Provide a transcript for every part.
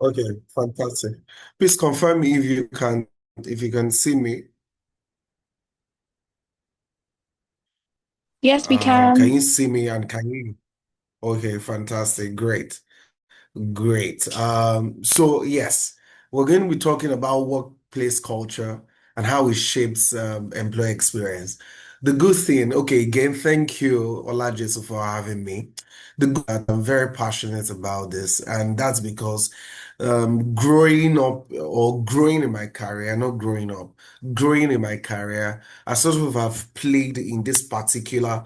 Okay, fantastic. Please confirm me if you can see me. Yes, we Can can. you see me and can you? Okay, fantastic. Great. Great. So yes, we're going to be talking about workplace culture and how it shapes employee experience. The good thing, okay, again, thank you, Olajesu, for having me. The good that I'm very passionate about this, and that's because growing up or growing in my career, not growing up, growing in my career, I sort of have played in this particular,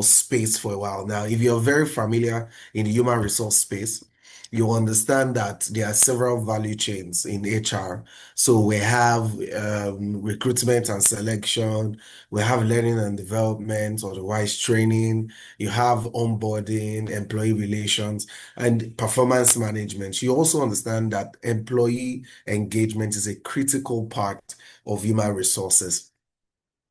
space for a while now. If you're very familiar in the human resource space, you understand that there are several value chains in HR. So we have recruitment and selection, we have learning and development, otherwise training, you have onboarding, employee relations, and performance management. You also understand that employee engagement is a critical part of human resources.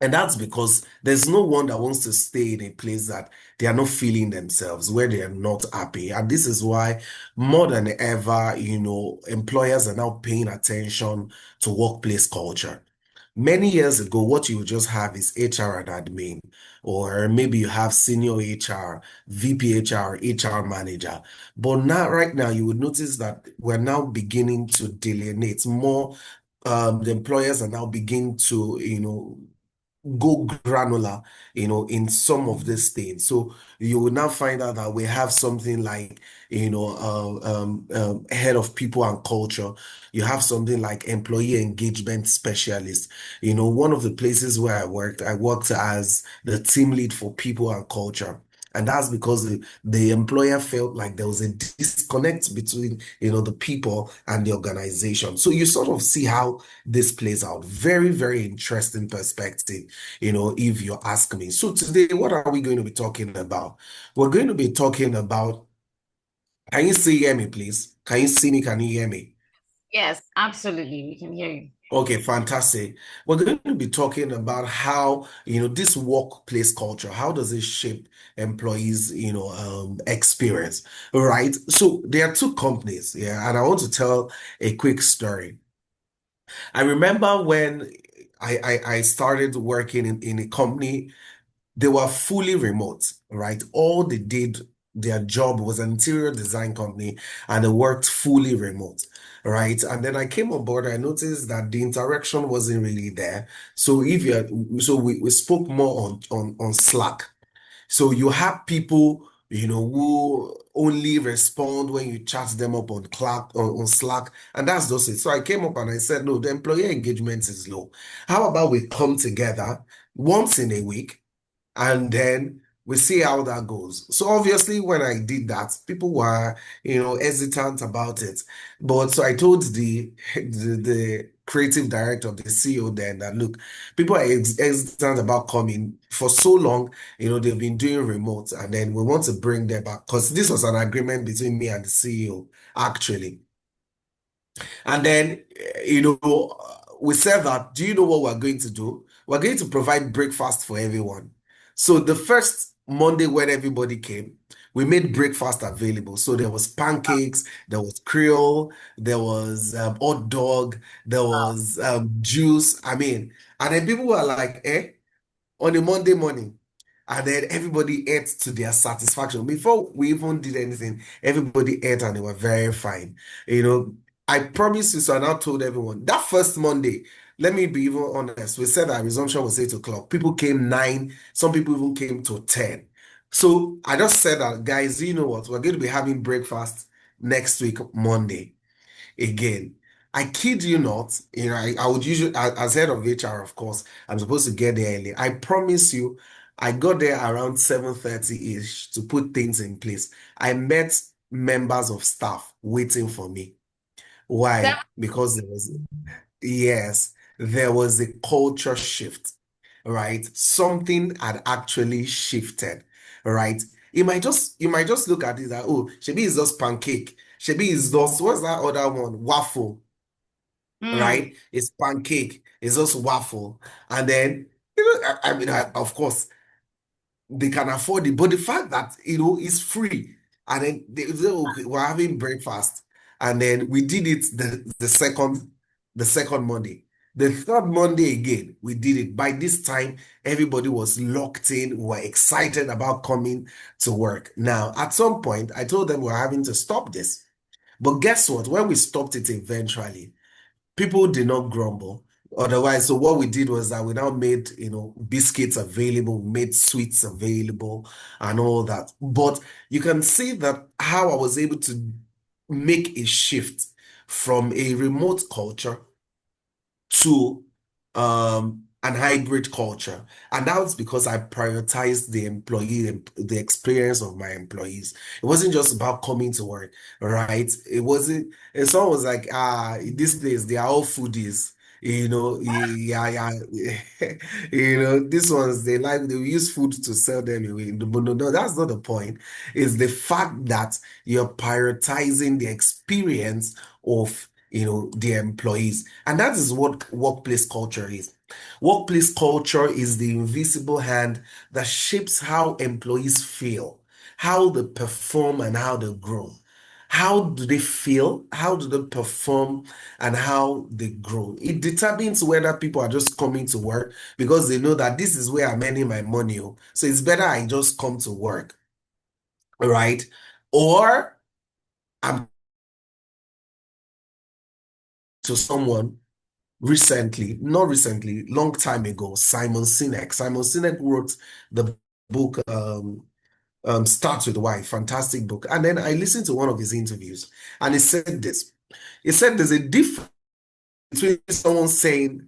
And that's because there's no one that wants to stay in a place that they are not feeling themselves, where they are not happy. And this is why more than ever, employers are now paying attention to workplace culture. Many years ago, what you would just have is HR and admin, or maybe you have senior HR, VP HR, HR manager. But now, right now, you would notice that we're now beginning to delineate more. The employers are now beginning to, go granular, in some of these things. So you will now find out that we have something like, head of people and culture. You have something like employee engagement specialist. One of the places where I worked as the team lead for people and culture. And that's because the employer felt like there was a disconnect between, the people and the organization. So you sort of see how this plays out. Very, very interesting perspective, if you ask me. So today, what are we going to be talking about? We're going to be talking about, can you see hear me, please? Can you see me? Can you hear me? Yes, absolutely. We can hear you. Okay, fantastic. We're going to be talking about how, this workplace culture, how does it shape employees, experience, right? So there are two companies, yeah, and I want to tell a quick story. I remember when I started working in a company. They were fully remote, right? All they did, their job was an interior design company and they worked fully remote, right? And then I came on board, I noticed that the interaction wasn't really there. So so we spoke more on Slack. So you have people, who only respond when you chat them up on Slack, and that's just it. So I came up and I said, no, the employee engagement is low. How about we come together once in a week? And then we see how that goes. So obviously, when I did that, people were, hesitant about it. But so I told the creative director, the CEO then that look, people are hesitant about coming for so long. They've been doing remote, and then we want to bring them back because this was an agreement between me and the CEO, actually. And then, we said that, do you know what we're going to do? We're going to provide breakfast for everyone. So the first Monday when everybody came, we made breakfast available. So there was pancakes, there was Creole, there was hot dog, there was juice. I mean, and then people were like, on a Monday morning. And then everybody ate to their satisfaction. Before we even did anything, everybody ate and they were very fine. You know, I promise you, so I now told everyone that first Monday, let me be even honest. We said our resumption was 8 o'clock. People came 9, some people even came to 10. So I just said that, guys, you know what? We're going to be having breakfast next week, Monday again. I kid you not, I would usually, as head of HR, of course, I'm supposed to get there early. I promise you, I got there around 7:30-ish to put things in place. I met members of staff waiting for me. Why? Because yes, there was a culture shift, right? Something had actually shifted, right? You might just look at it that, oh, Shebi is just pancake. Shebi is just, what's that other one? Waffle, Mm. right? It's pancake. It's just waffle. And then, I mean, of course, they can afford it. But the fact that, it's free. And then they say, okay, we're having breakfast. And then we did it the second Monday. The third Monday again, we did it. By this time, everybody was locked in. We were excited about coming to work. Now, at some point, I told them we're having to stop this. But guess what? When we stopped it eventually, people did not grumble. Otherwise, so what we did was that we now made, biscuits available, made sweets available, and all that. But you can see that how I was able to make a shift from a remote culture to an hybrid culture. And that was because I prioritized the experience of my employees. It wasn't just about coming to work, right? It wasn't, and someone was like, in this place, they are all foodies. Yeah, yeah. These ones, they use food to sell them away. But no, no, that's not the point. It's the fact that you're prioritizing the experience of the employees. And that is what workplace culture is. Workplace culture is the invisible hand that shapes how employees feel, how they perform, and how they grow. How do they feel? How do they perform? And how they grow? It determines whether people are just coming to work because they know that this is where I'm earning my money. So it's better I just come to work, right? Or I'm to someone recently, not recently, long time ago, Simon Sinek. Simon Sinek wrote the book Start with Why, fantastic book. And then I listened to one of his interviews, and he said this. He said there's a difference between someone saying,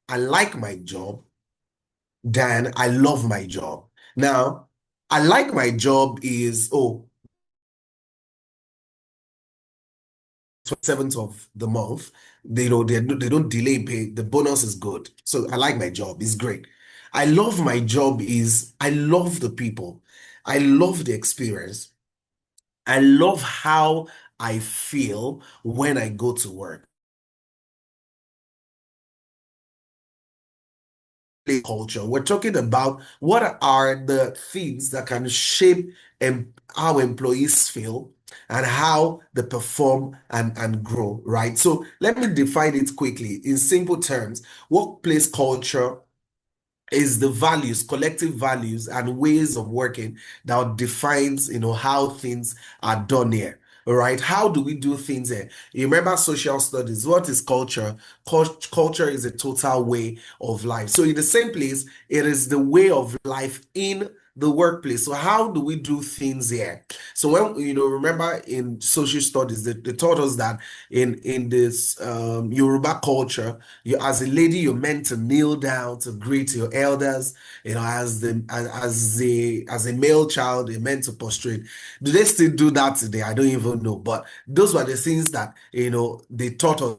I like my job, than I love my job. Now, I like my job is, 27th of the month. They don't delay pay. The bonus is good. So I like my job. It's great. I love my job is I love the people. I love the experience. I love how I feel when I go to work. Culture. We're talking about what are the things that can shape how employees feel and how they perform and grow, right? So let me define it quickly in simple terms. Workplace culture is the values, collective values and ways of working that defines, how things are done here. All right. How do we do things here? You remember social studies. What is culture? Culture is a total way of life. So in the same place, it is the way of life in the workplace. So how do we do things here? So when, remember in social studies, they taught us that in this Yoruba culture, you as a lady, you're meant to kneel down to greet your elders. As a male child, you're meant to prostrate. Do they still do that today? I don't even know. But those were the things that they taught us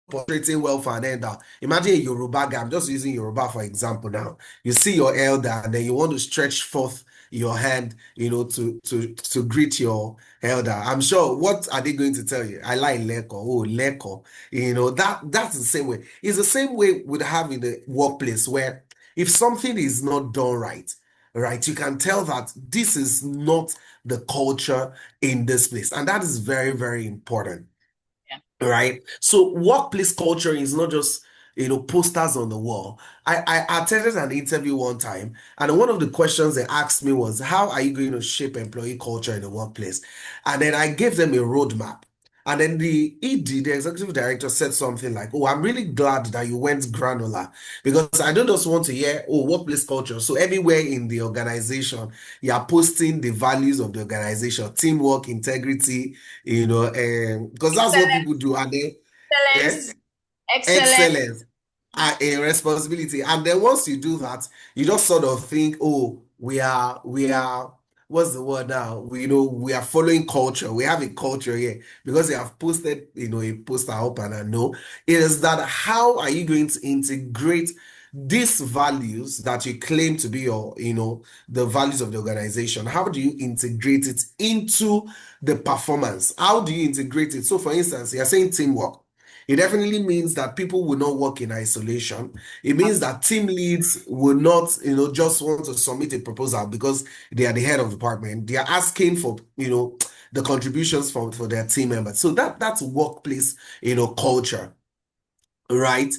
portraying wealth and elder. Imagine a Yoruba guy. I'm just using Yoruba for example now. You see your elder and then you want to stretch forth your hand, to greet your elder. I'm sure what are they going to tell you? I like leko. Oh, leko. That's the same way. It's the same way with having the workplace where if something is not done right, right, you can tell that this is not the culture in this place. And that is very, very important. Yeah. Right. So workplace culture is not just, posters on the wall. I attended an interview one time, and one of the questions they asked me was, how are you going to shape employee culture in the workplace? And then I gave them a roadmap. And then the ED, the executive director, said something like, oh, I'm really glad that you went granular because I don't just want to hear, oh, workplace culture. So everywhere in the organization, you are posting the values of the organization, teamwork, integrity, because that's what Excellent, people do. And then, yeah, excellence, excellent. excellence a responsibility. And then once you do that, you just sort of think, oh, we are, what's the word now? We are following culture. We have a culture here because they have posted, a poster up and I know it is that how are you going to integrate these values that you claim to be the values of the organization? How do you integrate it into the performance? How do you integrate it? So for instance, you're saying teamwork. It definitely means that people will not work in isolation. It means that team leads will not, just want to submit a proposal because they are the head of department. They are asking for, the contributions for their team members. So that's workplace, culture, right?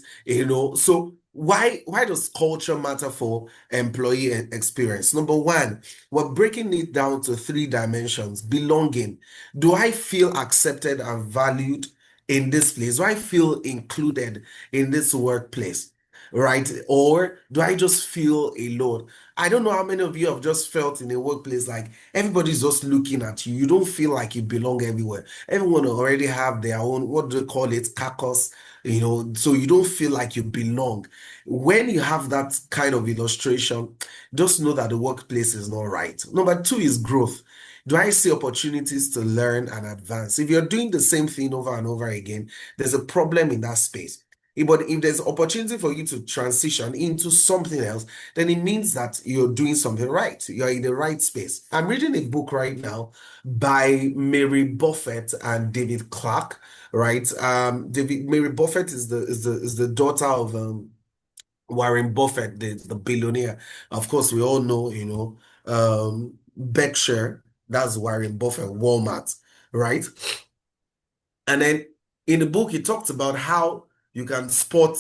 So why does culture matter for employee experience? Number one, we're breaking it down to three dimensions. Belonging. Do I feel accepted and valued in this place? Do I feel included in this workplace? Right? Or do I just feel alone? I don't know how many of you have just felt in a workplace like everybody's just looking at you. You don't feel like you belong everywhere. Everyone already have their own, what do they call it, carcass, so you don't feel like you belong. When you have that kind of illustration, just know that the workplace is not right. Number two is growth. Do I see opportunities to learn and advance? If you're doing the same thing over and over again, there's a problem in that space. But if there's opportunity for you to transition into something else, then it means that you're doing something right. You're in the right space. I'm reading a book right now by Mary Buffett and David Clark, right? Mary Buffett is the daughter of Warren Buffett, the billionaire. Of course, we all know, Berkshire, that's Warren Buffett, Walmart, right? And then in the book, he talks about how you can spot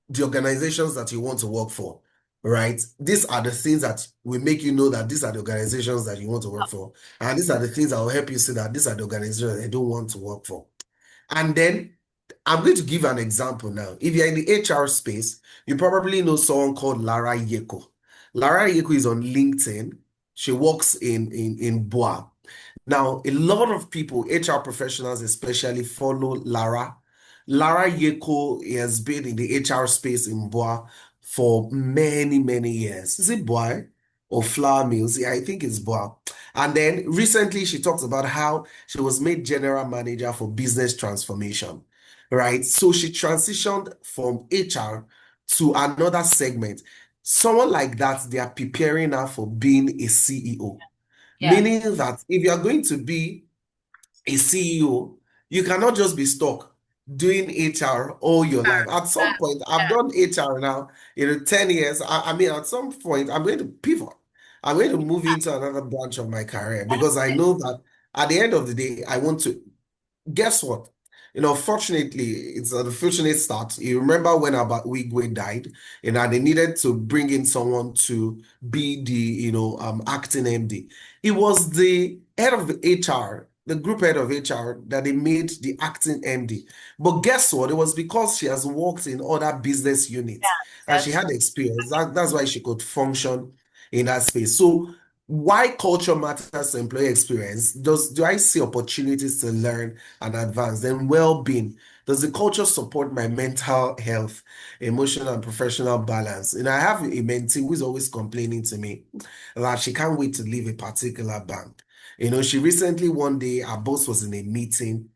the organizations that you want to work for, right? These are the things that will make you know that these are the organizations that you want to work for. And these are the things that will help you see that these are the organizations that you don't want to work for. And then I'm going to give an example now. If you're in the HR space, you probably know someone called Lara Yeko. Lara Yeko is on LinkedIn. She works in Boa. Now, a lot of people, HR professionals especially, follow Lara. Lara Yeko has been in the HR space in Boa for many, many years. Is it Boa or Flour Mills? Yeah, I think it's Boa. And then recently she talks about how she was made general manager for business transformation, right? So she transitioned from HR to another segment. Someone like that, they are preparing her for being a CEO. Yeah. Meaning that if you are going to be a CEO, you cannot just be stuck doing HR all your life. At some point, I've done HR now, 10 years. I mean, at some point, I'm going to pivot. I'm going to move into another branch of my career because I know that at the end of the day, I want to guess what? Fortunately, it's an unfortunate start. You remember when about Wigwe died, they needed to bring in someone to be the, acting MD. It was the head of HR, the group head of HR, that they made the acting MD. But guess what? It was because she has worked in other business units and she That's had experience. That's why she could function in that space. So why culture matters to employee experience? Do I see opportunities to learn and advance? Then well-being. Does the culture support my mental health, emotional and professional balance? And I have a mentee who is always complaining to me that she can't wait to leave a particular bank. She recently one day, our boss was in a meeting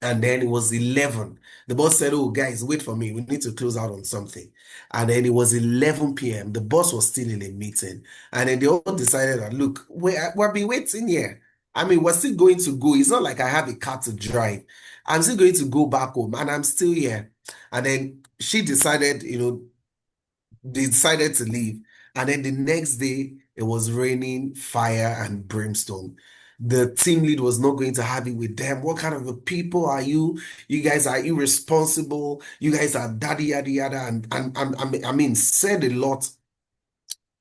and then it was 11. The boss said, "Oh, guys, wait for me. We need to close out on something." And then it was 11 p.m. The boss was still in a meeting. And then they all decided that, look, we've been waiting here. I mean, we're still going to go. It's not like I have a car to drive. I'm still going to go back home and I'm still here. And then she decided, they decided to leave. And then the next day, it was raining fire and brimstone. The team lead was not going to have it with them. What kind of a people are you? You guys are irresponsible. You guys are daddy yada yada. And I mean, said a lot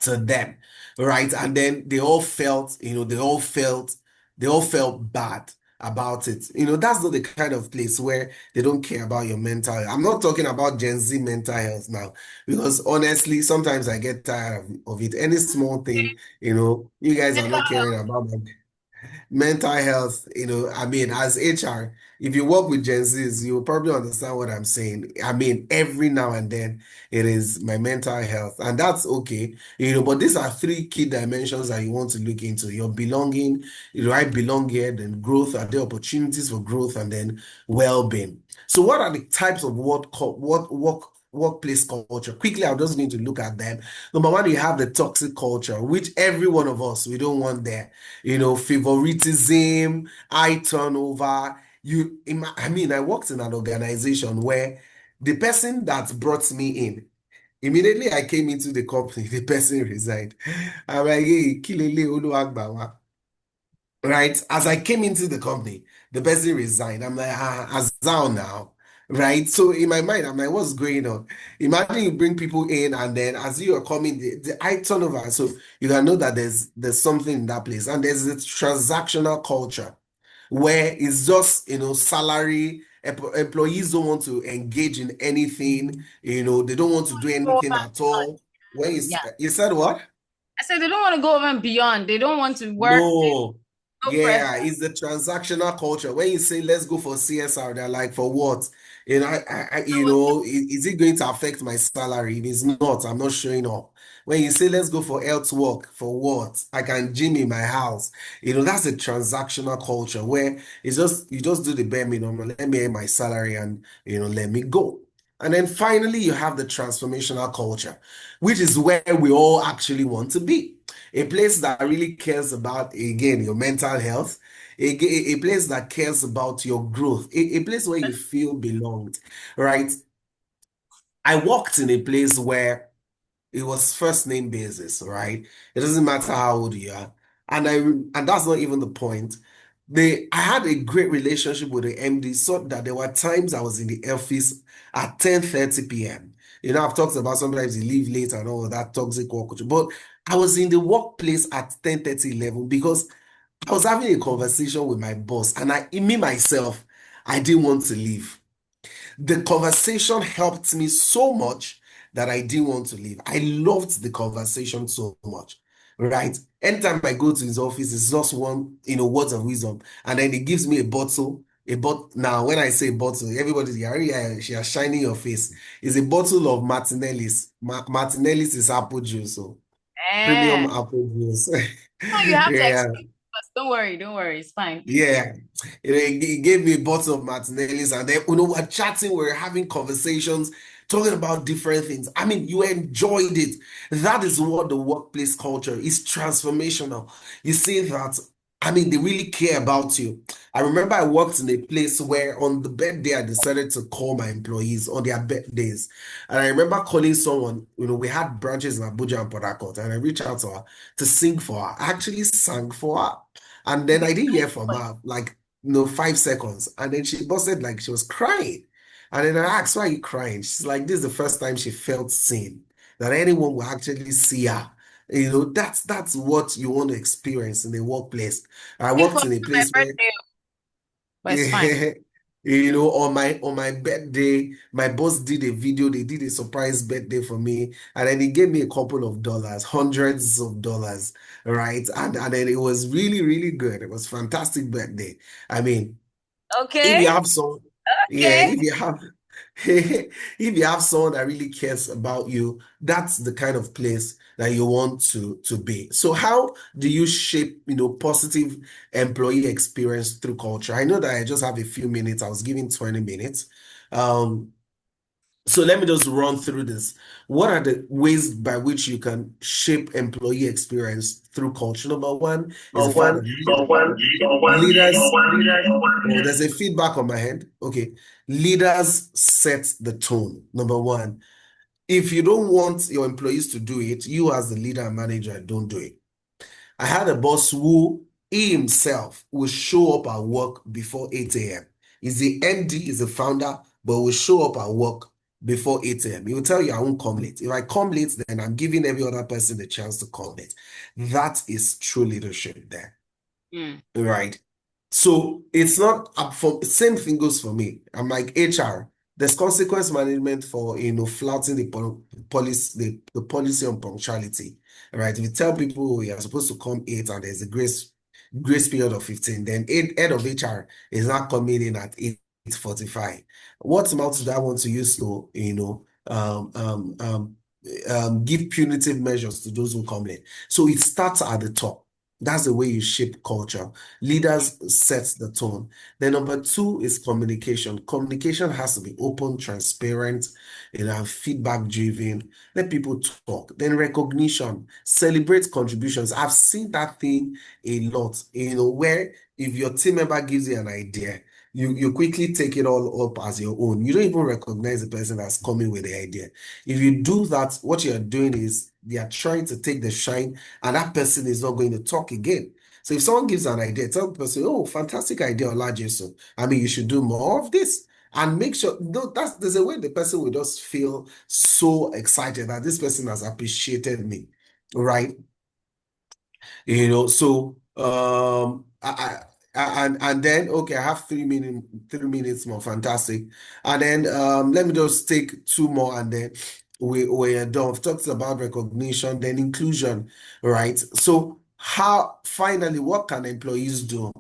to them, right? And then they all felt, they all felt bad about it. That's not the kind of place where they don't care about your mental health. I'm not talking about Gen Z mental health now, because honestly, sometimes I get tired of it. Any small thing, you guys are not caring about my mental health, I mean, as HR, if you work with Gen Zs, you'll probably understand what I'm saying. I mean, every now and then it is my mental health, and that's okay, but these are three key dimensions that you want to look into. Your belonging, I belong here, then growth, are there opportunities for growth, and then well-being. So what are the types of workplace culture? Quickly, I'm just going to look at them. Number one, you have the toxic culture, which every one of us, we don't want there. Favoritism, high turnover. I mean, I worked in an organization where the person that brought me in, immediately I came into the company, the person resigned. I'm like, hey, Kilele Oluwagbawa. right? As I came into the company, the person resigned. I'm like, Azal now, right? So in my mind, I'm like, what's going on? Imagine you bring people in, and then as you are coming, the eye turnover. So you can know that there's something in that place, and there's a transactional culture where it's just salary. Employees don't want to engage in anything. They don't want to do Go over anything and at beyond. all. When Yeah. you said what? I said they don't want to go over and beyond. They don't want to work. No, No pressure. yeah, it's the transactional culture. When you say let's go for CSR, they're like, for what? Is it going to affect my salary? If it's not, I'm not showing up. When you say let's go for health work, for what? I can gym in my house. That's a transactional culture where it's just you just do the bare minimum. Let me earn my salary and let me go. And then finally, you have the transformational culture, which is where we all actually want to be. A place that really cares about, again, your mental health, a place that cares about your growth, a place where you feel belonged, right? I walked in a place where it was first name basis, right? It doesn't matter how old you are. And that's not even the point. I had a great relationship with the MD, so that there were times I was in the office at 10:30 p.m. I've talked about sometimes you leave late and all that toxic work culture, but I was in the workplace at 10:30, 11 because I was having a conversation with my boss, and me myself, I didn't want to leave. The conversation helped me so much that I didn't want to leave. I loved the conversation so much, right? Anytime I go to his office, it's just one, words of wisdom. And then he gives me a bottle. Now, when I say bottle, everybody's yeah, she is shining your face. It's a bottle of Martinelli's. Martinelli's is apple juice, so premium Eh. apple juice. No, you have to Yeah. explain to us. Don't worry, don't worry. It's fine. Yeah, he gave me a bottle of Martinelli's, and then we're chatting, we're having conversations, talking about different things. I mean, you enjoyed it. That is what the workplace culture is, transformational. You see that, I mean, they really care about you. I remember I worked in a place where on the birthday I decided to call my employees on their birthdays. And I remember calling someone, we had branches in Abuja and Port Harcourt, and I reached out to her to sing for her. I actually sang for her. And then I didn't hear from her like 5 seconds. And then she busted like she was crying. And then I asked, why are you crying? She's like, this is the first time she felt seen, that anyone will actually see her. That's what you want to experience in the workplace. I It was worked in a my place where birthday, but it's fine. yeah, on my birthday, my boss did a video. They did a surprise birthday for me, and then he gave me a couple of dollars, hundreds of dollars, right? And then it was really, really good. It was fantastic birthday. I mean, if Okay, you have some, yeah, okay. if you have someone that really cares about you, that's the kind of place that you want to be. So how do you shape, positive employee experience through culture? I know that I just have a few minutes. I was given 20 minutes. Um, so let me just run through this. What are the ways by which you can shape employee experience through culture? Number one is the fact that leaders. Oh, there's a feedback on my hand. Okay. Leaders set the tone. Number one, if you don't want your employees to do it, you as the leader and manager don't do it. I had a boss who he himself will show up at work before 8 a.m. He's the MD, he's the founder, but will show up at work before 8 a.m. He will tell you, I won't come late. If I come late, then I'm giving every other person the chance to come late. That is true leadership there. Mm. Right. So it's not up for same thing goes for me. I'm like HR. There's consequence management for flouting the policy on punctuality. Right. If you tell people you're supposed to come 8 and there's a grace period of 15, then head of HR is not coming in at 8:45. What amount do I want to use to give punitive measures to those who come in? So it starts at the top. That's the way you shape culture. Leaders set the tone. Then number two is communication. Communication has to be open, transparent, and feedback driven. Let people talk. Then recognition. Celebrate contributions. I've seen that thing a lot, where if your team member gives you an idea, you quickly take it all up as your own. You don't even recognize the person that's coming with the idea. If you do that, what you're doing is they are trying to take the shine, and that person is not going to talk again. So if someone gives an idea, tell the person, oh, fantastic idea, Olajesu. I mean, you should do more of this. And make sure, no, there's a way the person will just feel so excited that this person has appreciated me, right? So and then okay, I have 3 minutes more, fantastic. And then let me just take two more, and then we're done. We've talked about recognition, then inclusion, right? So how finally, what can employees do?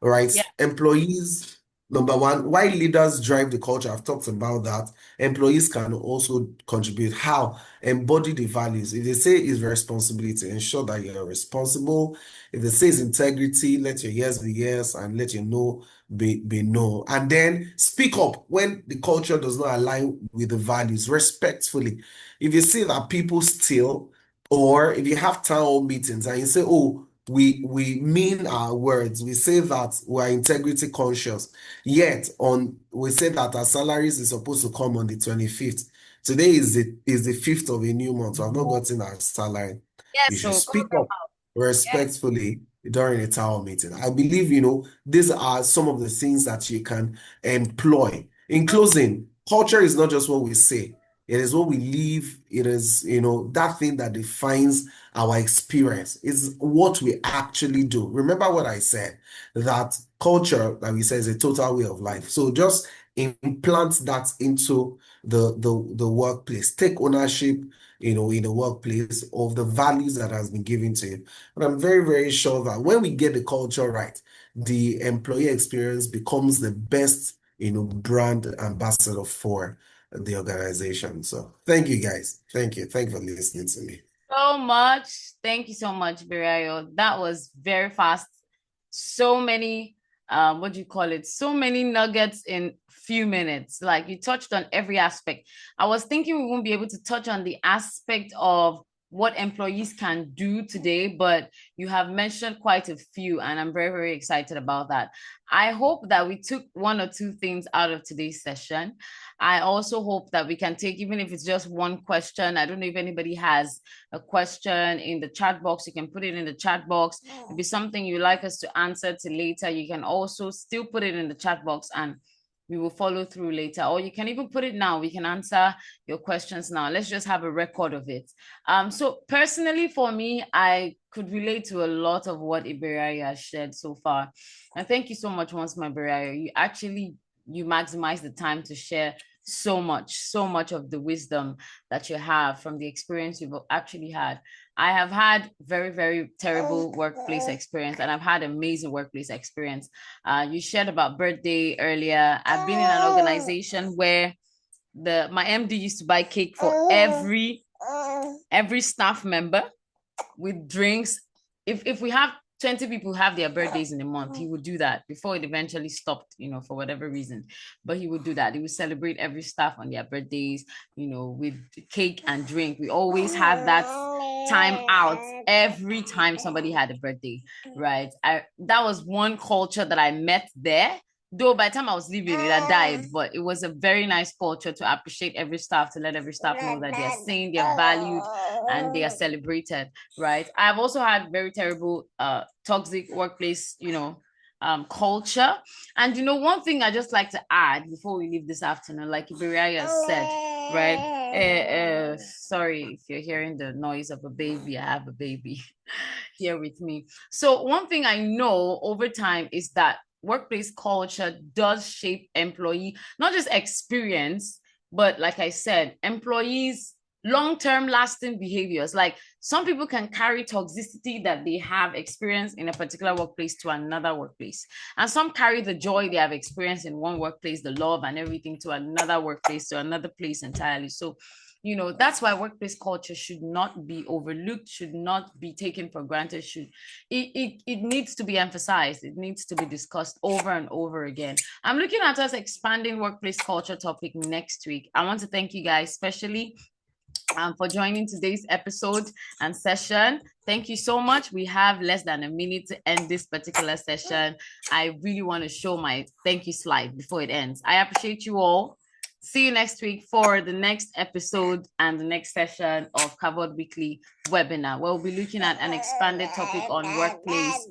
Right? Yeah. Employees, number one, why leaders drive the culture. I've talked about that. Employees can also contribute. How? Embody the values. If they say it's responsibility, ensure that you're responsible. If they say it's integrity, let your yes be yes and let your no be no. And then speak up when the culture does not align with the values respectfully. If you see that people steal, or if you have town hall meetings and you say, oh, we mean our words, we say that we're integrity conscious, yet on we say that our salaries is supposed to come on the 25th. Today is the 5th of a new month. I've not gotten our salary. You Yes, should so speak up yes. respectfully during a town meeting. I believe, these are some of the things that you can employ. In closing, culture is not just what we say, it is what we live. It is, that thing that defines our experience. It's what we actually do. Remember what I said, that culture, like we said, is a total way of life. So just implant that into the workplace. Take ownership, in the workplace of the values that has been given to you. But I'm very, very sure that when we get the culture right, the employee experience becomes the best, brand ambassador for the organization. So thank you guys. Thank you. Thank you for listening to me. So much. Thank you so much, Ibereayo. That was very fast. So many, what do you call it? So many nuggets in few minutes. Like you touched on every aspect. I was thinking we won't be able to touch on the aspect of what employees can do today, but you have mentioned quite a few, and I'm very, very excited about that. I hope that we took one or two things out of today's session. I also hope that we can take, even if it's just one question. I don't know if anybody has a question in the chat box. You can put it in the chat box. If it's something you like us to answer to later, you can also still put it in the chat box and we will follow through later. Or you can even put it now. We can answer your questions now. Let's just have a record of it. So personally for me, I could relate to a lot of what Ibereayo has shared so far. And thank you so much once, my Ibereayo. You maximize the time to share so much of the wisdom that you have from the experience you've actually had. I have had very, very terrible workplace experience, and I've had amazing workplace experience. You shared about birthday earlier. I've been in an organization where my MD used to buy cake for every staff member with drinks. If we have 20 people have their birthdays in a month, he would do that before it eventually stopped, for whatever reason. But he would do that. He would celebrate every staff on their birthdays, with cake and drink. We always had that time out every time somebody had a birthday, right? That was one culture that I met there. Though by the time I was leaving, it had died, but it was a very nice culture to appreciate every staff, to let every staff know that they are seen, they are valued, and they are celebrated, right? I've also had very terrible toxic workplace, culture. And one thing I just like to add before we leave this afternoon, like Ibereayo said, right? Sorry if you're hearing the noise of a baby. I have a baby here with me. So one thing I know over time is that workplace culture does shape employee, not just experience, but like I said, employees long-term lasting behaviors. Like some people can carry toxicity that they have experienced in a particular workplace to another workplace, and some carry the joy they have experienced in one workplace, the love and everything, to another workplace, to another place entirely. So that's why workplace culture should not be overlooked, should not be taken for granted. It needs to be emphasized, it needs to be discussed over and over again. I'm looking at us expanding workplace culture topic next week. I want to thank you guys, especially for joining today's episode and session. Thank you so much. We have less than a minute to end this particular session. I really want to show my thank you slide before it ends. I appreciate you all. See you next week for the next episode and the next session of Covered Weekly webinar, where we'll be looking at an expanded topic on workplace